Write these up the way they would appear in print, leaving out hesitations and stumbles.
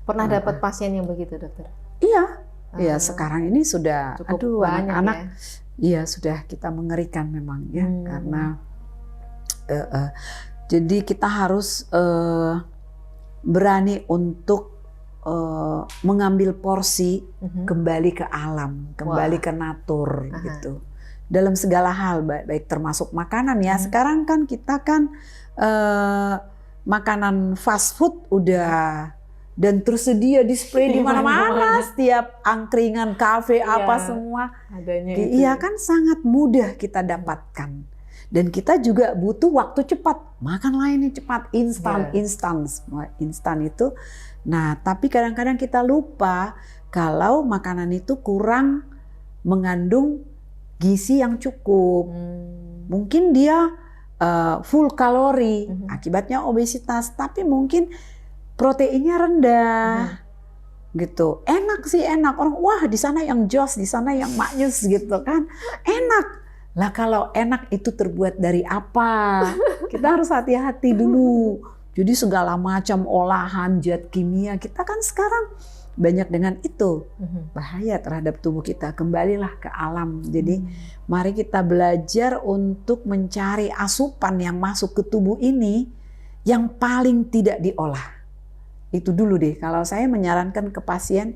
Pernah dapat pasien yang begitu, dokter? Iya, iya sekarang ini sudah, cukup banyak anak-anak, iya sudah kita mengerikan memang ya, karena jadi kita harus berani untuk mengambil porsi kembali ke alam, kembali ke natur gitu. Dalam segala hal, baik termasuk makanan ya. Sekarang kan kita kan makanan fast food udah dan tersedia display di mana-mana, setiap angkringan, kafe, apa semua. Adanya iya kan sangat mudah kita dapatkan. Dan kita juga butuh waktu cepat. Makan lainnya cepat, instan itu. Nah, tapi kadang-kadang kita lupa kalau makanan itu kurang mengandung gizi yang cukup. Mungkin dia full kalori, akibatnya obesitas, tapi mungkin proteinnya rendah. Gitu. Enak sih, enak. Orang wah di sana yang jos, di sana yang maknyus gitu kan. Enak. Lah kalau enak itu terbuat dari apa? Kita harus hati-hati dulu. Jadi segala macam olahan, zat kimia, kita kan sekarang banyak dengan itu. Bahaya terhadap tubuh kita. Kembalilah ke alam. Jadi mari kita belajar untuk mencari asupan yang masuk ke tubuh ini yang paling tidak diolah. Itu dulu deh, kalau saya menyarankan ke pasien,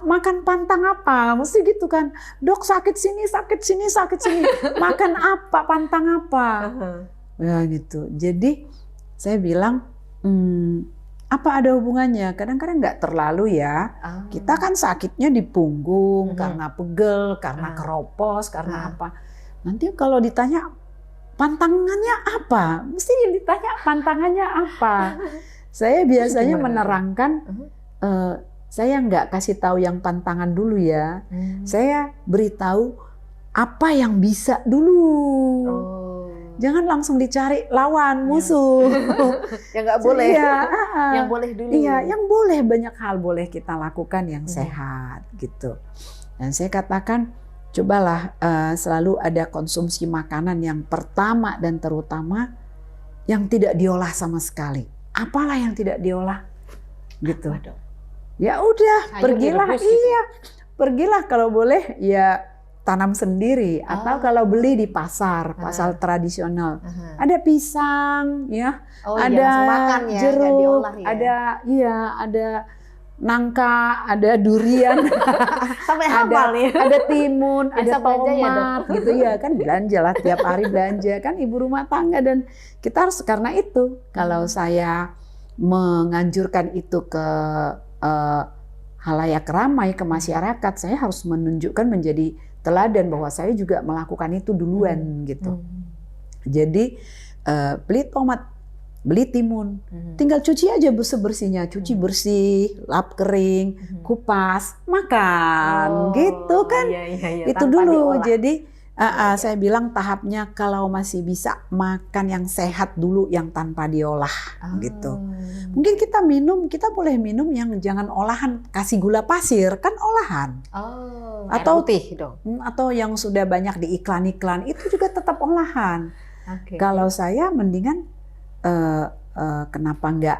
makan pantang apa? Mesti gitu kan, dok sakit sini, sakit sini, sakit sini. Makan apa, pantang apa? Ya gitu. Jadi saya bilang, apa ada hubungannya? Kadang-kadang nggak terlalu ya. Kita kan sakitnya di punggung, karena pegel, karena keropos, karena apa. Nanti kalau ditanya, pantangannya apa? Mesti ditanya pantangannya apa? Saya biasanya menerangkan, saya nggak kasih tahu yang pantangan dulu ya. Saya beritahu apa yang bisa dulu. Jangan langsung dicari lawan, musuh. Yang nggak boleh. Iya, yang boleh dulu. Iya, yang boleh, banyak hal boleh kita lakukan yang sehat gitu. Dan saya katakan, cobalah selalu ada konsumsi makanan yang pertama dan terutama yang tidak diolah sama sekali. Apalah yang tidak diolah gitu. Ya udah, pergilah pergilah kalau boleh ya tanam sendiri atau kalau beli di pasar tradisional. Ada pisang ya, ada makan ya, jeruk, diolah, ya. ada nangka, ada durian, sampai hafal nih. Ada timun, ada tomat ya, gitu ya kan, belanja lah tiap hari belanja kan ibu rumah tangga. Dan kita harus, karena itu kalau saya menganjurkan itu ke halayak ramai, ke masyarakat, saya harus menunjukkan menjadi teladan bahwa saya juga melakukan itu duluan gitu. Jadi beli tomat, beli timun, tinggal cuci aja bersih-bersihnya, cuci bersih, lap kering, kupas, makan, gitu kan. Itu dulu. Jadi saya bilang tahapnya kalau masih bisa makan yang sehat dulu, yang tanpa diolah, gitu. Mungkin kita boleh minum yang jangan olahan, kasih gula pasir, kan olahan. Atau putih dong. Atau yang sudah banyak di iklan-iklan itu juga tetap olahan. Kalau saya mendingan kenapa enggak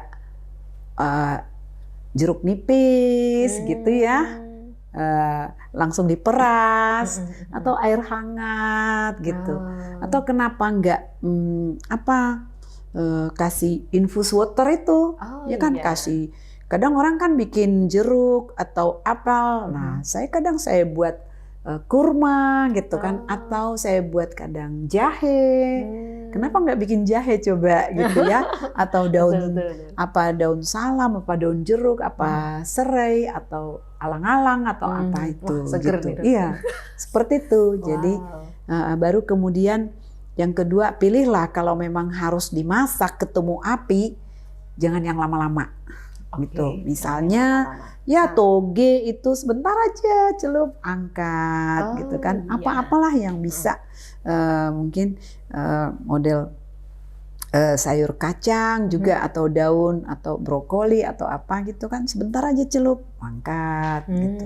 jeruk nipis gitu ya, langsung diperas atau air hangat gitu, atau kenapa enggak kasih infus water itu, ya kan kasih. Kadang orang kan bikin jeruk atau apel, nah saya kadang buat kurma gitu kan, atau saya buat kadang jahe. Kenapa nggak bikin jahe coba gitu ya? Atau daun daun salam, apa daun jeruk, apa serai, atau alang-alang atau apa itu. Seger gitu. Nih, iya, seperti itu. Jadi baru kemudian yang kedua, pilihlah kalau memang harus dimasak ketemu api, jangan yang lama-lama. Gitu. Misalnya ya toge itu sebentar aja celup angkat gitu kan. Apa-apalah yang bisa mungkin model sayur kacang juga atau daun atau brokoli atau apa gitu kan, sebentar aja celup angkat gitu.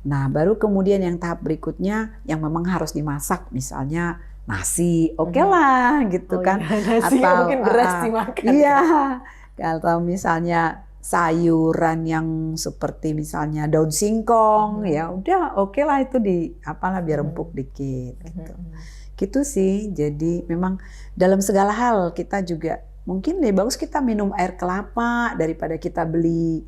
Nah, baru kemudian yang tahap berikutnya yang memang harus dimasak, misalnya nasi, lah gitu kan. Nasi, atau mungkin beras dimakan. Iya. Kalau misalnya sayuran yang seperti misalnya daun singkong, ya udah oke lah itu apalah biar empuk dikit gitu. Gitu sih. Jadi memang dalam segala hal kita juga mungkin lebih bagus kita minum air kelapa daripada kita beli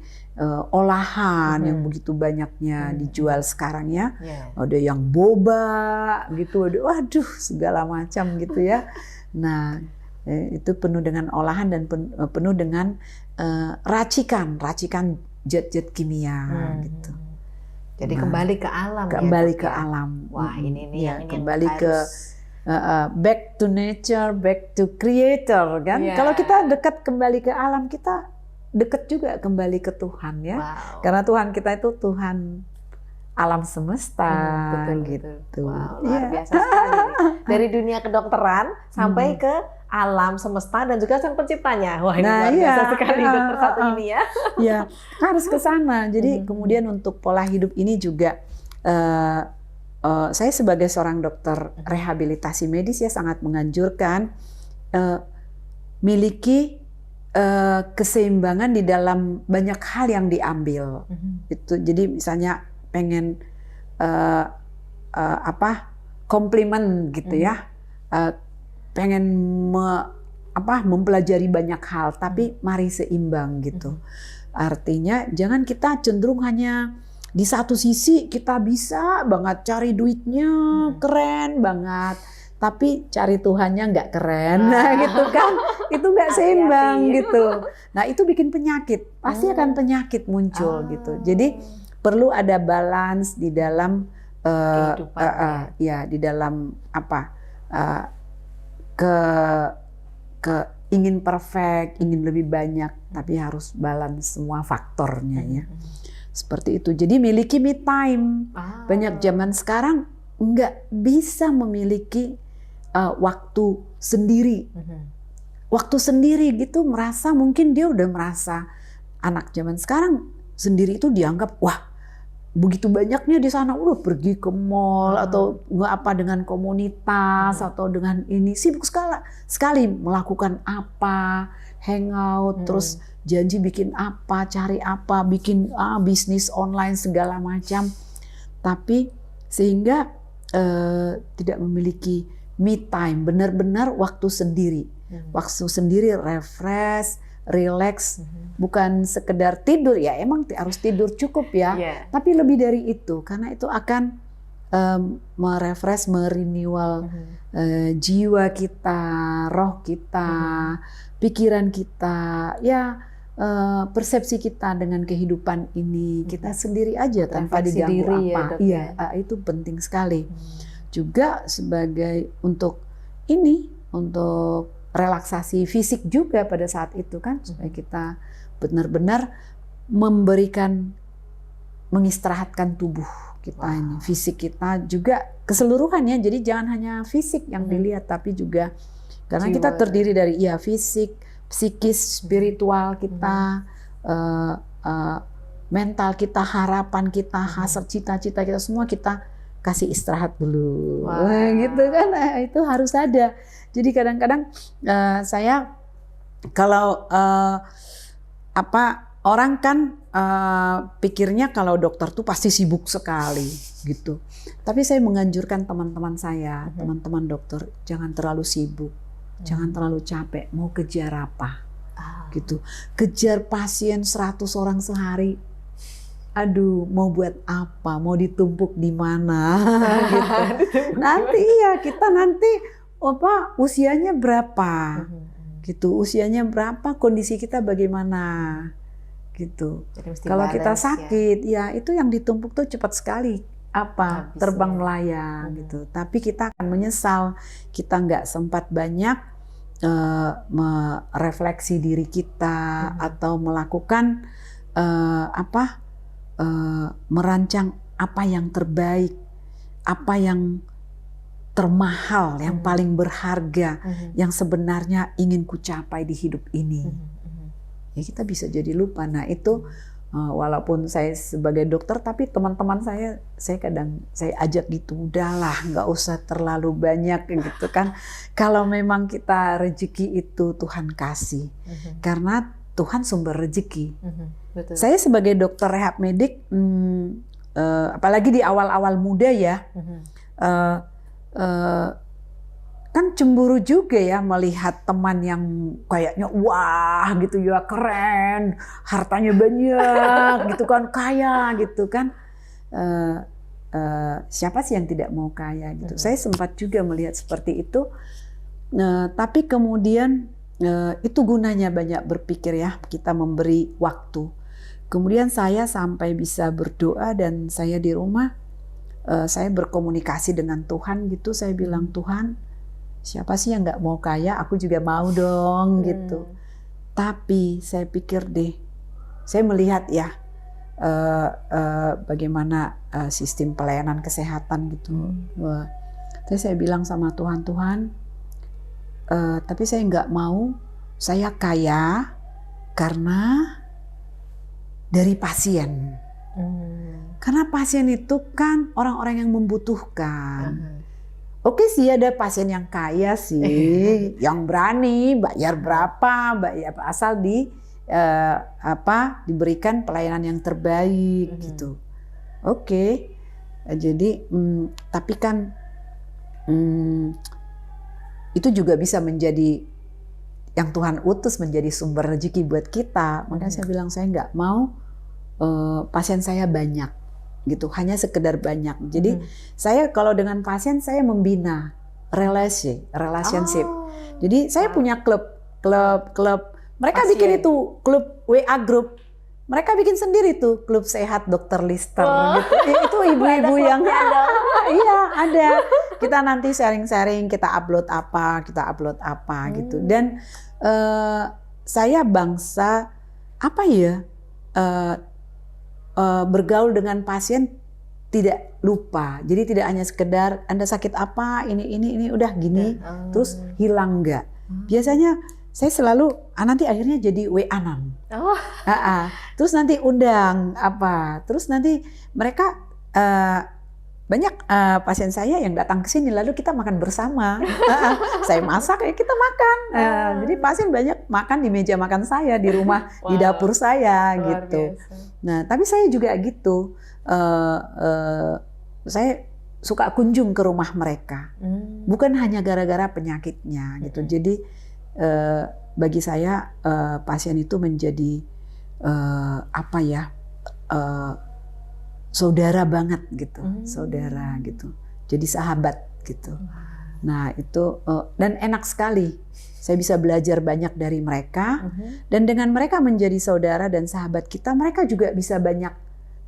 olahan yang begitu banyaknya dijual sekarang ya. Ada yang boba gitu, waduh segala macam gitu ya. Nah itu penuh dengan olahan dan penuh dengan racikan zat-zat kimia gitu. Jadi kembali ke alam. Kembali ke alam. Wah ini nih ya, yang kembali harus... ke back to nature, back to creator kan. Kalau kita dekat kembali ke alam, kita dekat juga kembali ke Tuhan ya. Karena Tuhan kita itu Tuhan alam semesta gitu. Wow, luar biasa sekali. Dari dunia kedokteran sampai ke alam semesta dan juga sang penciptanya. Wah ini luar biasa sekali dokter satu ini ya. Ya harus ke sana. Jadi kemudian untuk pola hidup ini juga saya sebagai seorang dokter rehabilitasi medis ya sangat menganjurkan miliki keseimbangan di dalam banyak hal yang diambil. Itu jadi misalnya pengen komplimen gitu ya, pengen mempelajari banyak hal, tapi mari seimbang gitu. Artinya jangan kita cenderung hanya di satu sisi kita bisa banget cari duitnya keren banget, tapi cari Tuhannya nggak keren, nah gitu kan, itu nggak seimbang gitu. Nah itu bikin penyakit, pasti akan penyakit muncul gitu. Jadi perlu ada balance di dalam di dalam ingin perfect, ingin lebih banyak, tapi harus balance semua faktornya ya. Seperti itu. Jadi miliki me time. Banyak zaman sekarang nggak bisa memiliki waktu sendiri. Waktu sendiri gitu mungkin dia udah merasa anak zaman sekarang sendiri itu dianggap wah begitu banyaknya di sana udah pergi ke mall atau nggak apa dengan komunitas atau dengan ini sibuk sekali melakukan apa, hangout terus janji bikin apa, cari apa, bikin bisnis online segala macam, tapi sehingga tidak memiliki me time, benar-benar waktu sendiri, refresh, relax, bukan sekedar tidur ya, emang harus tidur cukup ya, tapi lebih dari itu karena itu akan merefresh, merenewal jiwa kita, roh kita, pikiran kita, ya persepsi kita dengan kehidupan ini kita sendiri aja tanpa diganggu apa. Itu penting sekali. Juga sebagai untuk relaksasi fisik juga pada saat itu kan supaya kita benar-benar mengistirahatkan tubuh kita ini, fisik kita juga keseluruhan ya. Jadi jangan hanya fisik yang dilihat tapi juga karena jiwa, kita terdiri dari fisik, psikis, spiritual kita, mental kita, harapan kita, hasrat, cita-cita kita semua kita kasih istirahat dulu, gitu kan? Itu harus ada. Jadi kadang-kadang saya kalau orang kan pikirnya kalau dokter tuh pasti sibuk sekali gitu. Tapi saya menganjurkan teman-teman saya, teman-teman dokter, jangan terlalu sibuk, jangan terlalu capek. Mau kejar apa? Gitu. Kejar pasien 100 orang sehari. Aduh, mau buat apa? Mau ditumpuk di mana? Gitu. Nanti kita usianya berapa? Gitu. Usianya berapa? Kondisi kita bagaimana? Gitu. Kalau kita sakit, itu yang ditumpuk tuh cepat sekali. Terbang melayang gitu. Tapi kita akan menyesal. Kita nggak sempat banyak merefleksi diri kita atau melakukan merancang apa yang terbaik, apa yang termahal, yang paling berharga, yang sebenarnya ingin kucapai di hidup ini. Ya kita bisa jadi lupa. Nah itu walaupun saya sebagai dokter, tapi teman-teman saya kadang saya ajak gitu, udahlah nggak usah terlalu banyak gitu kan. Kalau memang kita rezeki itu Tuhan kasih, karena Tuhan sumber rezeki. Betul. Saya sebagai dokter rehab medik, apalagi di awal-awal muda ya, kan cemburu juga ya melihat teman yang kayaknya wah gitu ya, keren, hartanya banyak gitu kan, kaya gitu kan. Siapa sih yang tidak mau kaya gitu. Saya sempat juga melihat seperti itu, tapi kemudian itu gunanya banyak berpikir ya, kita memberi waktu. Kemudian saya sampai bisa berdoa, dan saya di rumah saya berkomunikasi dengan Tuhan gitu. Saya bilang, Tuhan, siapa sih yang nggak mau kaya? Aku juga mau dong gitu. Tapi saya pikir deh, saya melihat ya bagaimana sistem pelayanan kesehatan gitu. Terus saya bilang sama Tuhan, tapi saya nggak mau saya kaya karena dari pasien. Karena pasien itu kan orang-orang yang membutuhkan. Oke sih, ada pasien yang kaya sih, yang berani bayar berapa, bayar asal diberikan pelayanan yang terbaik gitu. Oke. Jadi tapi kan itu juga bisa menjadi yang Tuhan utus menjadi sumber rezeki buat kita. Makanya saya bilang, saya nggak mau pasien saya banyak gitu, hanya sekedar banyak. Jadi saya kalau dengan pasien saya membina relationship. Jadi saya punya klub. Mereka pasien bikin itu klub WA group. Mereka bikin sendiri tuh klub sehat Dokter Lister gitu. Itu ibu-ibu yang iya ada. Kita nanti sharing-sharing, kita upload apa gitu. Dan saya bangsa apa ya? Bergaul dengan pasien tidak lupa. Jadi tidak hanya sekedar Anda sakit apa, ini udah gini, terus hilang enggak. Biasanya saya selalu nanti akhirnya jadi WA-an. Terus nanti undang apa, terus nanti mereka banyak pasien saya yang datang ke sini, lalu kita makan bersama. Saya masak, ya kita makan. Jadi pasien banyak makan di meja makan saya di rumah, di dapur saya gitu. Nah, tapi saya juga gitu. Saya suka kunjung ke rumah mereka, bukan hanya gara-gara penyakitnya gitu. Jadi bagi saya pasien itu menjadi saudara banget gitu, saudara gitu. Jadi sahabat gitu. Nah itu dan enak sekali. Saya bisa belajar banyak dari mereka, dan dengan mereka menjadi saudara dan sahabat kita, mereka juga bisa banyak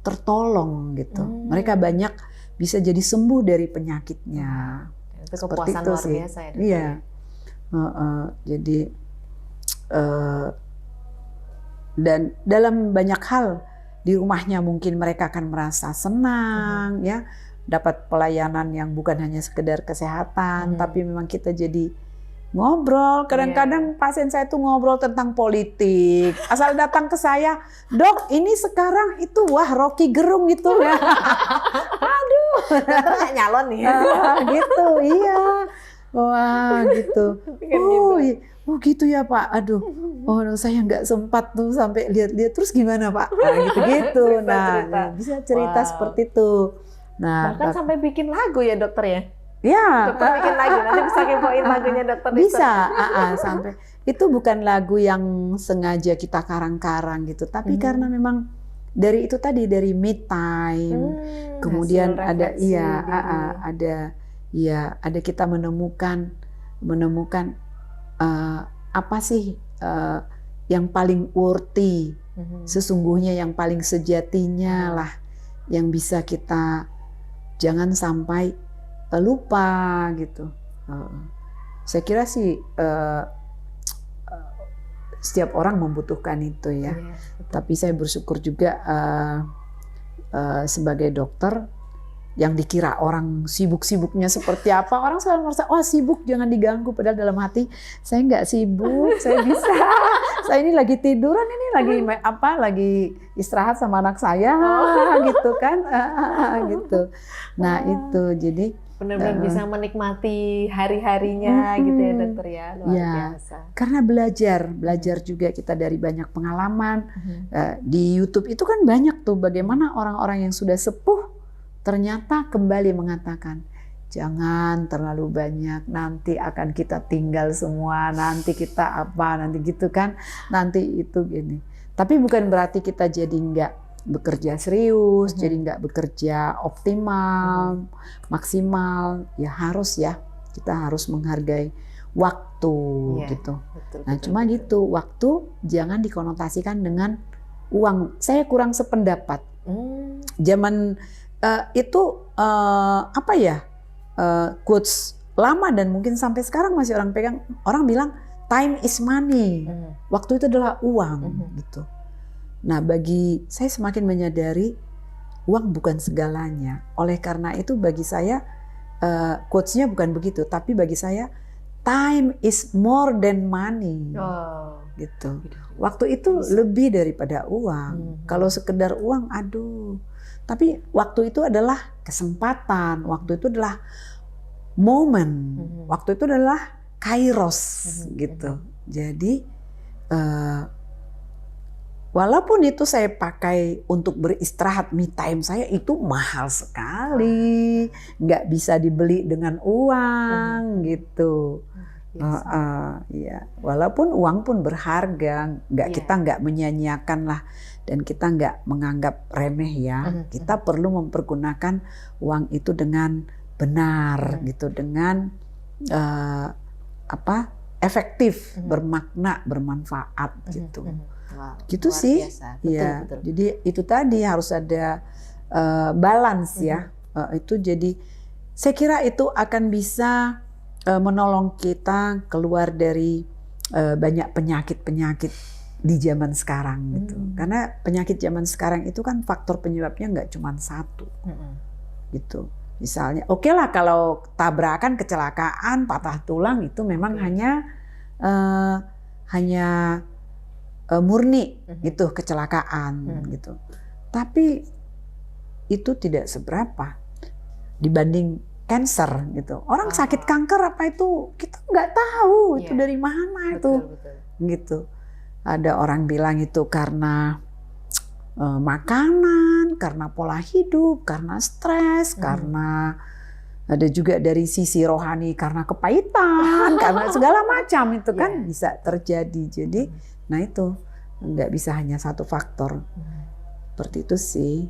tertolong gitu. Mereka banyak bisa jadi sembuh dari penyakitnya. Itu kepuasan luar biasa ya. Iya. Jadi dan dalam banyak hal di rumahnya mungkin mereka akan merasa senang ya, dapat pelayanan yang bukan hanya sekedar kesehatan, tapi memang kita jadi ngobrol. Kadang-kadang pasien saya tuh ngobrol tentang politik. Asal datang ke saya, dok ini sekarang itu wah Rocky Gerung gitu ya. Aduh, nggak nyalon nih. Gitu, iya. Wah gitu. Oh gitu ya Pak. Aduh, saya nggak sempat tuh sampai lihat-lihat. Terus gimana Pak? Nah, gitu-gitu. Nah, bisa cerita seperti itu. Nah, bahkan sampai bikin lagu ya dokter ya? Ya, dokter bikin lagu, nanti bisa kepoin lagunya dokter. Bisa, sampai itu bukan lagu yang sengaja kita karang-karang gitu, tapi karena memang dari itu tadi, dari me time, kemudian ada ada kita menemukan apa sih yang paling worthy, sesungguhnya yang paling sejatinya lah, yang bisa kita jangan sampai lupa gitu. Saya kira sih setiap orang membutuhkan itu ya. Tapi saya bersyukur juga sebagai dokter yang dikira orang sibuk-sibuknya seperti apa, orang selalu merasa sibuk jangan diganggu, padahal dalam hati saya nggak sibuk, saya bisa. Saya ini lagi tiduran, ini lagi istirahat sama anak saya gitu kan. Gitu. Nah, itu jadi benar-benar bisa menikmati hari-harinya gitu ya dokter ya, luar biasa. Karena belajar juga kita dari banyak pengalaman. Di YouTube itu kan banyak tuh bagaimana orang-orang yang sudah sepuh ternyata kembali mengatakan, jangan terlalu banyak, nanti akan kita tinggal semua, nanti kita apa, nanti gitu kan, nanti itu gini. Tapi bukan berarti kita jadi nggak bekerja serius, jadi nggak bekerja optimal, maksimal. Ya harus ya, kita harus menghargai waktu gitu. Nah cuma gitu, waktu jangan dikonotasikan dengan uang. Saya kurang sependapat. Zaman itu apa ya, quotes lama dan mungkin sampai sekarang masih orang pegang. Orang bilang time is money. Waktu itu adalah uang gitu. Nah, bagi saya semakin menyadari uang bukan segalanya. Oleh karena itu bagi saya quotes-nya bukan begitu, tapi bagi saya time is more than money. Gitu. Waktu itu lebih daripada uang. Kalau sekedar uang, aduh. Tapi waktu itu adalah kesempatan, waktu itu adalah momen, waktu itu adalah kairos gitu. Jadi walaupun itu saya pakai untuk beristirahat, me time saya itu mahal sekali, nggak bisa dibeli dengan uang gitu. Ya, walaupun uang pun berharga, kita nggak menyanyiakan lah, dan kita nggak menganggap remeh ya. Kita perlu mempergunakan uang itu dengan benar gitu, dengan efektif, bermakna, bermanfaat gitu. Wow, gitu sih, ya. Betul. Jadi itu tadi harus ada balance ya. Itu jadi saya kira itu akan bisa menolong kita keluar dari banyak penyakit-penyakit di zaman sekarang gitu. Karena penyakit zaman sekarang itu kan faktor penyebabnya nggak cuma satu, gitu. Misalnya, oke lah kalau tabrakan, kecelakaan, patah tulang itu memang hanya murni gitu kecelakaan gitu. Tapi itu tidak seberapa dibanding cancer gitu. Orang sakit kanker apa itu kita nggak tahu itu dari mana itu. Gitu. Ada orang bilang itu karena makanan, karena pola hidup, karena stres, karena ada juga dari sisi rohani karena kepahitan, karena segala macam itu kan bisa terjadi. Jadi nah itu nggak bisa hanya satu faktor. Seperti itu sih.